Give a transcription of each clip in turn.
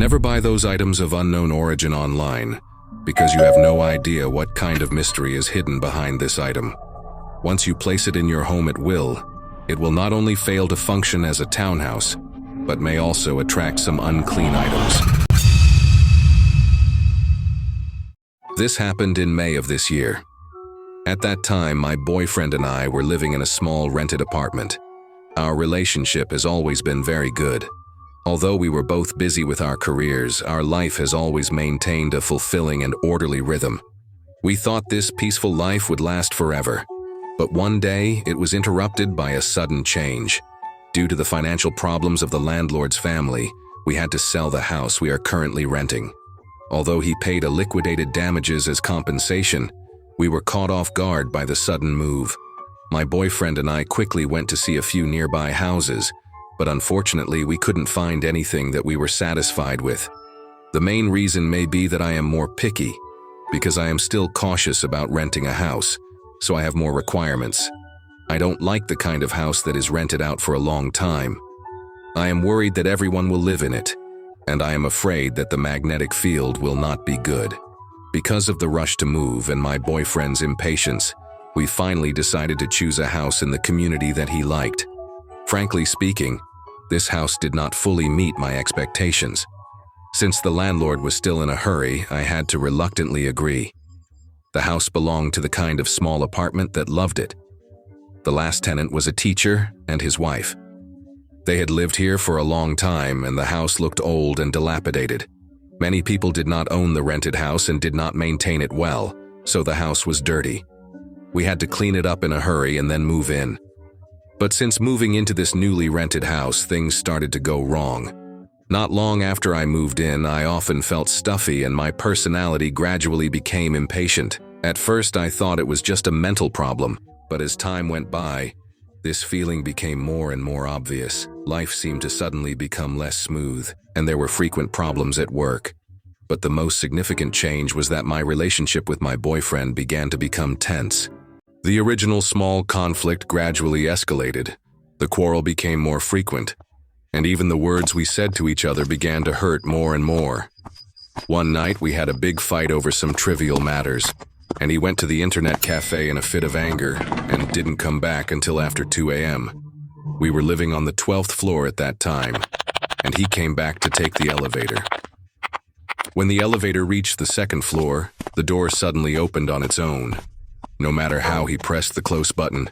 Never buy those items of unknown origin online, because you have no idea what kind of mystery is hidden behind this item. Once you place it in your home at will, it will not only fail to function as a townhouse, but may also attract some unclean items. This happened in May of this year. At that time, my boyfriend and I were living in a small rented apartment. Our relationship has always been very good. Although we were both busy with our careers, our life has always maintained a fulfilling and orderly rhythm. We thought this peaceful life would last forever. But one day, it was interrupted by a sudden change. Due to the financial problems of the landlord's family, we had to sell the house we are currently renting. Although he paid a liquidated damages as compensation, we were caught off guard by the sudden move. My boyfriend and I quickly went to see a few nearby houses, but unfortunately we couldn't find anything that we were satisfied with. The main reason may be that I am more picky, because I am still cautious about renting a house, so I have more requirements. I don't like the kind of house that is rented out for a long time. I am worried that everyone will live in it, and I am afraid that the magnetic field will not be good. Because of the rush to move and my boyfriend's impatience, we finally decided to choose a house in the community that he liked. Frankly speaking, this house did not fully meet my expectations. Since the landlord was still in a hurry, I had to reluctantly agree. The house belonged to the kind of small apartment that loved it. The last tenant was a teacher and his wife. They had lived here for a long time, and the house looked old and dilapidated. Many people did not own the rented house and did not maintain it well, so the house was dirty. We had to clean it up in a hurry and then move in. But since moving into this newly rented house, things started to go wrong. Not long after I moved in, I often felt stuffy and my personality gradually became impatient. At first, I thought it was just a mental problem, but as time went by, this feeling became more and more obvious. Life seemed to suddenly become less smooth, and there were frequent problems at work. But the most significant change was that my relationship with my boyfriend began to become tense. The original small conflict gradually escalated. The quarrel became more frequent, and even the words we said to each other began to hurt more and more. One night, we had a big fight over some trivial matters, and he went to the internet cafe in a fit of anger and didn't come back until after 2 a.m. We were living on the 12th floor at that time, and he came back to take the elevator. When the elevator reached the second floor, the door suddenly opened on its own. No matter how he pressed the close button,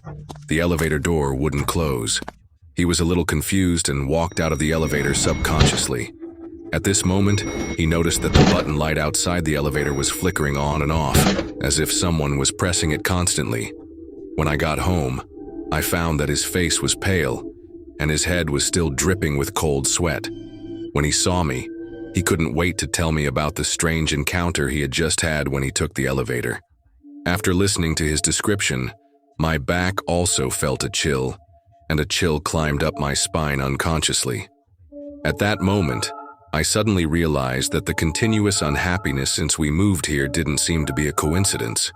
the elevator door wouldn't close. He was a little confused and walked out of the elevator subconsciously. At this moment, he noticed that the button light outside the elevator was flickering on and off, as if someone was pressing it constantly. When I got home, I found that his face was pale, and his head was still dripping with cold sweat. When he saw me, he couldn't wait to tell me about the strange encounter he had just had when he took the elevator. After listening to his description, my back also felt a chill, and a chill climbed up my spine unconsciously. At that moment, I suddenly realized that the continuous unhappiness since we moved here didn't seem to be a coincidence.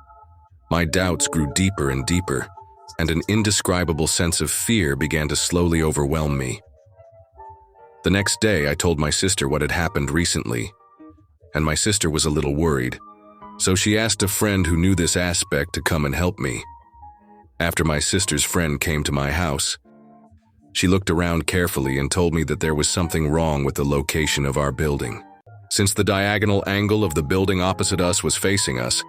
My doubts grew deeper and deeper, and an indescribable sense of fear began to slowly overwhelm me. The next day, I told my sister what had happened recently, and my sister was a little worried, so she asked a friend who knew this aspect to come and help me. After my sister's friend came to my house, she looked around carefully and told me that there was something wrong with the location of our building. Since the diagonal angle of the building opposite us was facing us,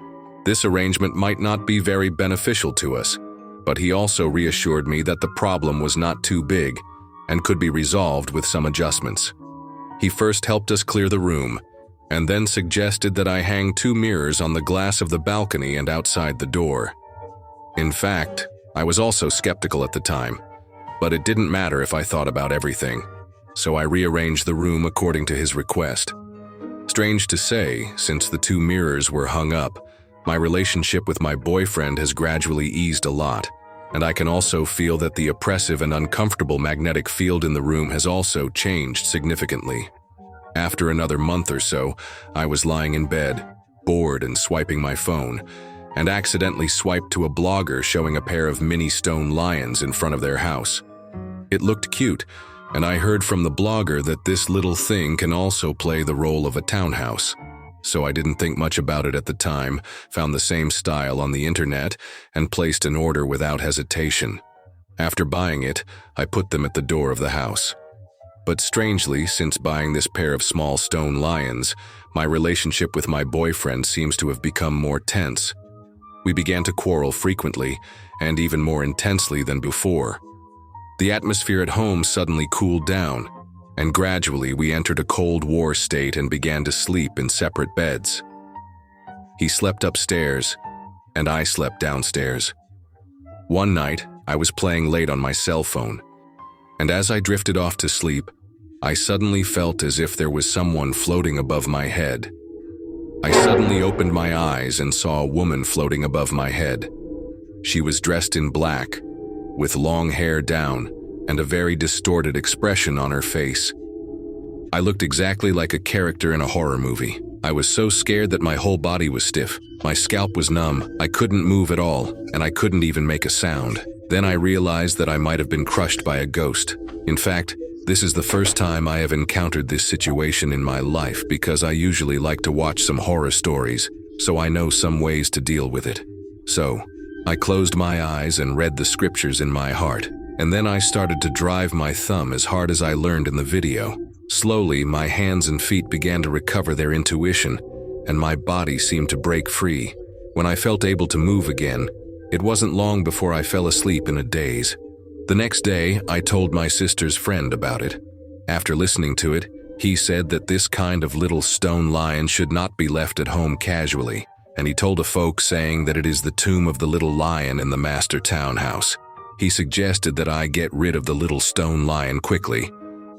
this arrangement might not be very beneficial to us, but he also reassured me that the problem was not too big and could be resolved with some adjustments. He first helped us clear the room, and then suggested that I hang 2 mirrors on the glass of the balcony and outside the door. In fact, I was also skeptical at the time, but it didn't matter if I thought about everything, so I rearranged the room according to his request. Strange to say, since the 2 mirrors were hung up, my relationship with my boyfriend has gradually eased a lot, and I can also feel that the oppressive and uncomfortable magnetic field in the room has also changed significantly. After another month or so, I was lying in bed, bored and swiping my phone, and accidentally swiped to a blogger showing a pair of mini stone lions in front of their house. It looked cute, And I heard from the blogger that this little thing can also play the role of a townhouse. So I didn't think much about it at the time, found the same style on the internet, and placed an order without hesitation. After buying it, I put them at the door of the house. But strangely, since buying this pair of small stone lions, my relationship with my boyfriend seems to have become more tense. We began to quarrel frequently, and even more intensely than before. The atmosphere at home suddenly cooled down, and gradually we entered a Cold War state and began to sleep in separate beds. He slept upstairs, and I slept downstairs. One night, I was playing late on my cell phone, and as I drifted off to sleep, I suddenly felt as if there was someone floating above my head. I suddenly opened my eyes and saw a woman floating above my head. She was dressed in black, with long hair down and a very distorted expression on her face. I looked exactly like a character in a horror movie. I was so scared that my whole body was stiff. My scalp was numb, I couldn't move at all, and I couldn't even make a sound. Then I realized that I might have been crushed by a ghost. In fact, this is the first time I have encountered this situation in my life because I usually like to watch some horror stories, so I know some ways to deal with it. So, I closed my eyes and read the scriptures in my heart, and then I started to drive my thumb as hard as I learned in the video. Slowly, my hands and feet began to recover their intuition, and my body seemed to break free. When I felt able to move again, it wasn't long before I fell asleep in a daze. The next day, I told my sister's friend about it. After listening to it, he said that this kind of little stone lion should not be left at home casually, and he told a folk saying that it is the tomb of the little lion in the master townhouse. He suggested that I get rid of the little stone lion quickly,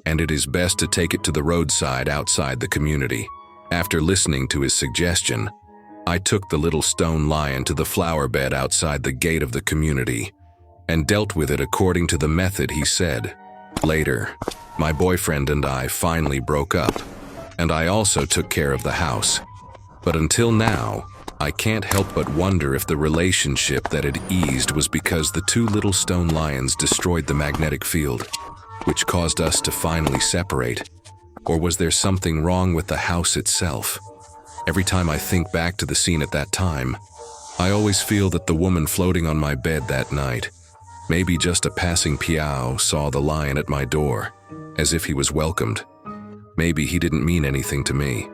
and it is best to take it to the roadside outside the community. After listening to his suggestion, I took the little stone lion to the flower bed outside the gate of the community and dealt with it according to the method he said. Later, my boyfriend and I finally broke up, and I also took care of the house. But until now, I can't help but wonder if the relationship that had eased was because the two little stone lions destroyed the magnetic field, which caused us to finally separate, or was there something wrong with the house itself? Every time I think back to the scene at that time, I always feel that the woman floating on my bed that night, maybe just a passing piao, saw the lion at my door, as if he was welcomed. Maybe he didn't mean anything to me.